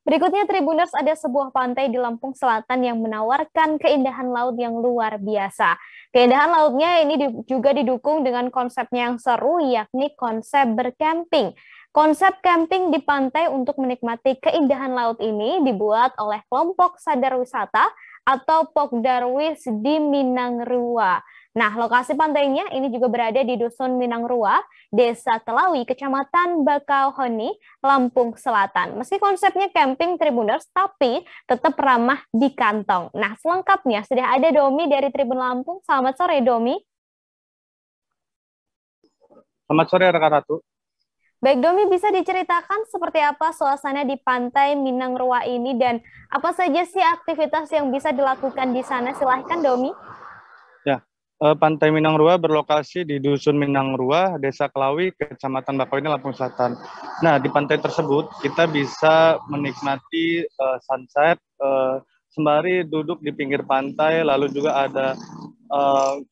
Berikutnya Tribuners, ada sebuah pantai di Lampung Selatan yang menawarkan keindahan laut yang luar biasa. Keindahan lautnya ini juga didukung dengan konsepnya yang seru, yakni konsep bercamping. Konsep camping di pantai untuk menikmati keindahan laut ini dibuat oleh kelompok sadar wisata atau Pokdarwis di Minangrua. Nah, lokasi pantainya ini juga berada di Dusun Minangrua, Desa Telawi, Kecamatan Bakauheni, Lampung Selatan. Meski konsepnya camping Tribuners, tapi tetap ramah di kantong. Nah, selengkapnya sudah ada Domi dari Tribun Lampung. Selamat sore, Domi. Selamat sore rekan Ratu. Baik, Domi, bisa diceritakan seperti apa suasana di pantai Minangrua ini dan apa saja sih aktivitas yang bisa dilakukan di sana? Silahkan, Domi. Ya, Pantai Minangrua berlokasi di Dusun Minangrua, Desa Kelawi, Kecamatan Bakauheni, Lampung Selatan. Nah, di pantai tersebut kita bisa menikmati sunset sembari duduk di pinggir pantai, lalu juga ada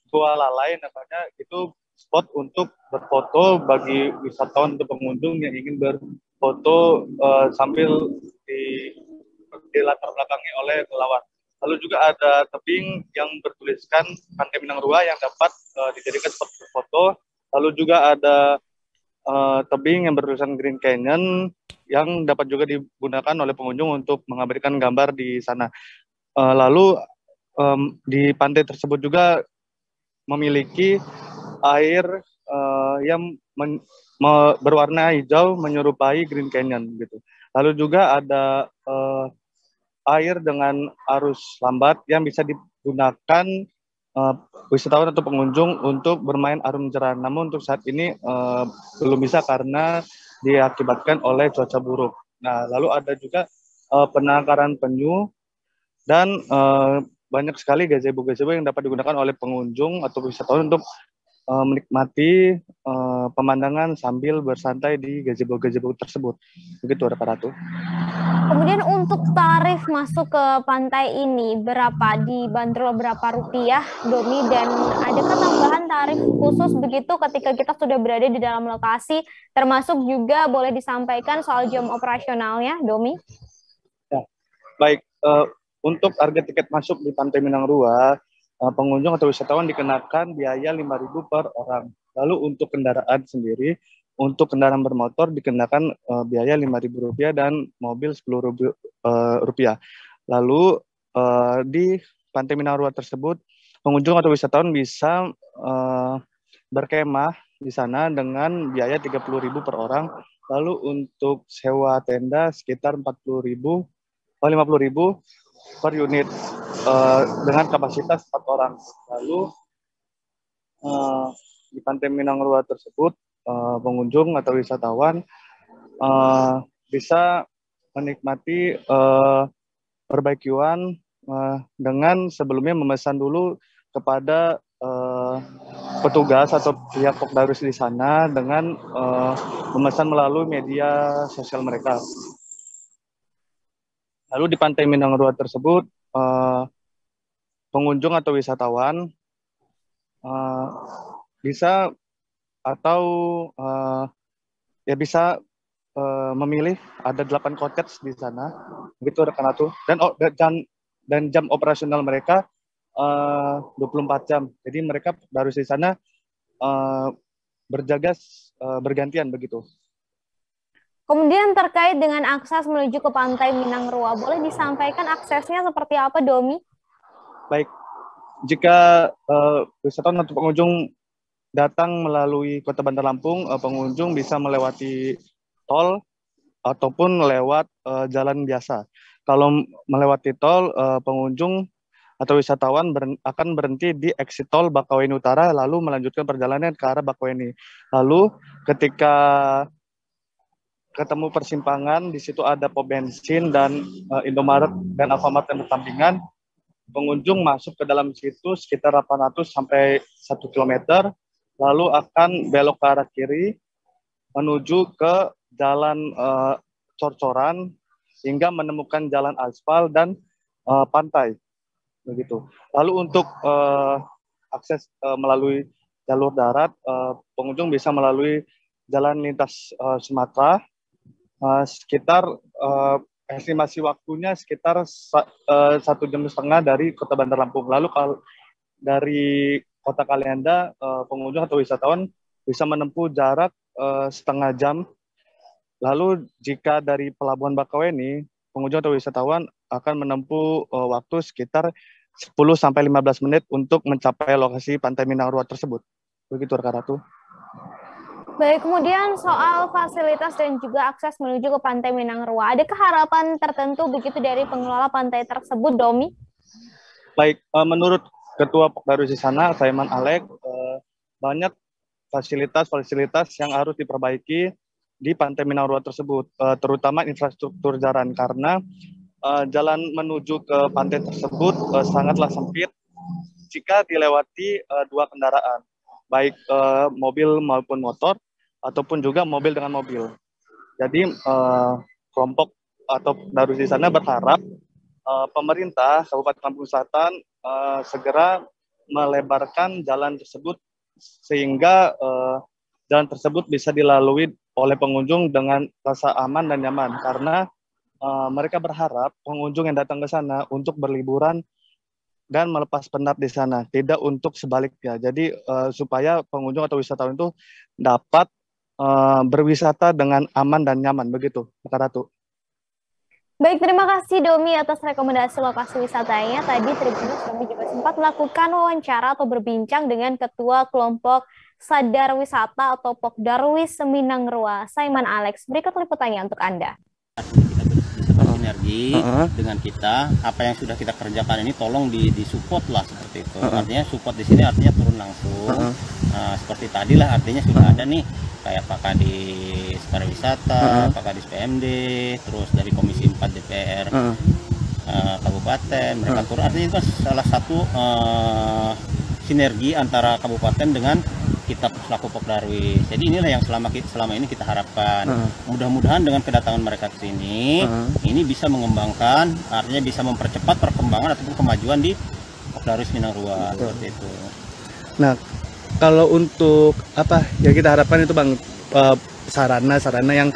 gua lalai namanya, itu spot untuk berfoto bagi wisatawan atau pengunjung yang ingin berfoto sambil di, di latar belakangi oleh lawan. Lalu juga ada tebing yang bertuliskan Pantai Minangrua yang dapat dijadikan spot foto. Lalu juga ada tebing yang bertuliskan Green Canyon yang dapat juga digunakan oleh pengunjung untuk mengabadikan gambar di sana. Lalu di pantai tersebut juga memiliki air yang berwarna hijau menyerupai Green Canyon gitu. Lalu juga ada air dengan arus lambat yang bisa digunakan wisatawan atau pengunjung untuk bermain arum jeram. Namun untuk saat ini belum bisa karena diakibatkan oleh cuaca buruk. Nah, lalu ada juga penangkaran penyu dan banyak sekali gazebo-gazebo yang dapat digunakan oleh pengunjung atau wisatawan untuk menikmati pemandangan sambil bersantai di gazebo-gazebo tersebut. Begitu, Ratu. Kemudian untuk tarif masuk ke pantai ini berapa? Dibanderol berapa rupiah, Domi? Dan adakah tambahan tarif khusus begitu ketika kita sudah berada di dalam lokasi? Termasuk juga boleh disampaikan soal jam operasionalnya, Domi? Ya, baik. Untuk harga tiket masuk di Pantai Minangrua, pengunjung atau wisatawan dikenakan biaya 5.000 per orang. Lalu untuk kendaraan sendiri, untuk kendaraan bermotor dikenakan biaya Rp5.000 dan mobil Rp10.000. Lalu di Pantai Minangrua tersebut, pengunjung atau wisatawan bisa berkemah di sana dengan biaya Rp30.000 per orang. Lalu untuk sewa tenda sekitar 50.000 per unit dengan kapasitas 4 orang. Lalu di Pantai Minangrua tersebut pengunjung atau wisatawan bisa menikmati barbekyuan dengan sebelumnya memesan dulu kepada petugas atau pihak Pokdarwis di sana dengan memesan melalui media sosial mereka. Lalu di Pantai Minangrua tersebut, pengunjung atau wisatawan bisa atau ya bisa memilih ada 8 cottage di sana, begitu rekan Ratu. Dan jam operasional mereka 24 jam. Jadi mereka harus di sana berjaga bergantian begitu. Kemudian terkait dengan akses menuju ke Pantai Minangrua, boleh disampaikan aksesnya seperti apa, Domi? Baik, jika wisatawan atau pengunjung datang melalui Kota Bandar Lampung, pengunjung bisa melewati tol ataupun lewat jalan biasa. Kalau melewati tol, pengunjung atau wisatawan akan berhenti di exit tol Bakauheni Utara, lalu melanjutkan perjalanan ke arah Bakauheni. Lalu ketika ketemu persimpangan, di situ ada pom bensin dan Indomaret dan Alfamart yang bersampingan. Pengunjung masuk ke dalam situ sekitar 800 sampai 1 km, lalu akan belok ke arah kiri menuju ke jalan cor-coran hingga menemukan jalan aspal dan pantai begitu. Lalu untuk akses melalui jalur darat, pengunjung bisa melalui jalan lintas Sumatera sekitar estimasi waktunya sekitar 1,5 jam dari Kota Bandar Lampung. Lalu kalau dari Kota Kalianda, pengunjung atau wisatawan bisa menempuh jarak setengah jam. Lalu jika dari Pelabuhan Bakauheni, pengunjung atau wisatawan akan menempuh waktu sekitar 10-15 menit untuk mencapai lokasi Pantai Minang Rua tersebut. Begitu, Rekan Ratu. Baik, kemudian soal fasilitas dan juga akses menuju ke Pantai Minang Rua, adakah harapan tertentu begitu dari pengelola pantai tersebut, Domi? Baik, menurut Ketua Pokdarwis di sana, Saiman Alek, banyak fasilitas-fasilitas yang harus diperbaiki di Pantai Minang Rua tersebut, terutama infrastruktur jalan, karena jalan menuju ke pantai tersebut sangatlah sempit jika dilewati dua kendaraan, baik mobil maupun motor, ataupun juga mobil dengan mobil. Jadi kelompok atau Darus di sana berharap pemerintah Kabupaten Lampung Selatan segera melebarkan jalan tersebut sehingga jalan tersebut bisa dilalui oleh pengunjung dengan rasa aman dan nyaman, karena mereka berharap pengunjung yang datang ke sana untuk berliburan dan melepas penat di sana, tidak untuk sebaliknya. Jadi supaya pengunjung atau wisatawan itu dapat berwisata dengan aman dan nyaman, begitu, Kak Ratu. Baik, terima kasih Domi atas rekomendasi lokasi wisatanya. Tadi Tribuners kami juga sempat melakukan wawancara atau berbincang dengan Ketua Kelompok Sadar Wisata atau Pokdarwis Minang Rua, Saiman Alex. Berikut liputannya untuk Anda. Kita bisa bersinergi dengan kita, apa yang sudah kita kerjakan ini tolong disupport lah seperti itu. Artinya support di sini artinya turun langsung. Seperti tadi lah, artinya sudah ada nih kayak Pak Kadis Pariwisata, Pak Kadis PMD, terus dari Komisi 4 DPR Kabupaten, mereka turun. Artinya itu salah satu sinergi antara kabupaten dengan kita selaku Pokdarwis. Jadi inilah yang selama ini kita harapkan. Mudah-mudahan dengan kedatangan mereka ke sini, ini bisa mengembangkan, artinya bisa mempercepat perkembangan ataupun kemajuan di Pokdarwis Minang Rua seperti itu. Nah, kalau untuk apa yang kita harapkan itu Bang, sarana-sarana yang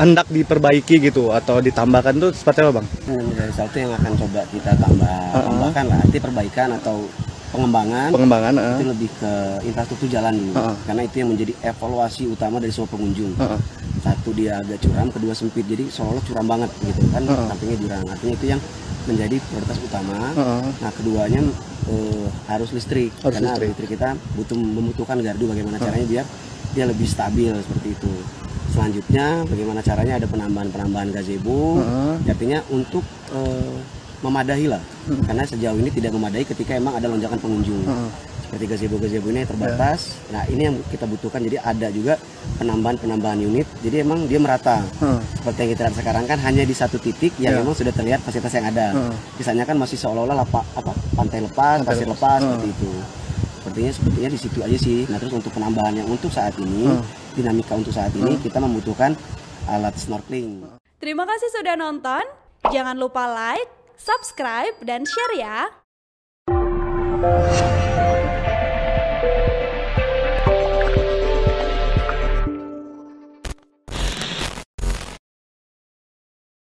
hendak diperbaiki gitu atau ditambahkan itu seperti apa Bang? Dari satu yang akan coba kita tambahkan lah, arti perbaikan atau pengembangan itu lebih ke infrastruktur jalan dulu, karena itu yang menjadi evaluasi utama dari semua pengunjung. Satu, dia agak curam, kedua sempit, jadi seolah-olah curam banget gitu kan, sampingnya jurang, artinya itu yang menjadi prioritas utama. Nah, keduanya harus listrik, karena listrik kita membutuhkan gardu, bagaimana caranya biar dia lebih stabil seperti itu. Selanjutnya bagaimana caranya ada penambahan gazebo, artinya untuk memadahi lah, karena sejauh ini tidak memadai ketika emang ada lonjakan pengunjung. Seperti gazebo ini terbatas. Nah, ini yang kita butuhkan, jadi ada juga penambahan unit, jadi emang dia merata. Seperti yang kita lihat sekarang kan hanya di satu titik yang memang sudah terlihat fasilitas yang ada. Sisanya kan masih seolah-olah pantai lepas, pasir lepas seperti itu. Sepertinya di situ aja sih. Nah, terus untuk penambahan yang untuk saat ini, dinamika untuk saat ini kita membutuhkan alat snorkeling. Terima kasih sudah nonton. Jangan lupa like, subscribe, dan share ya.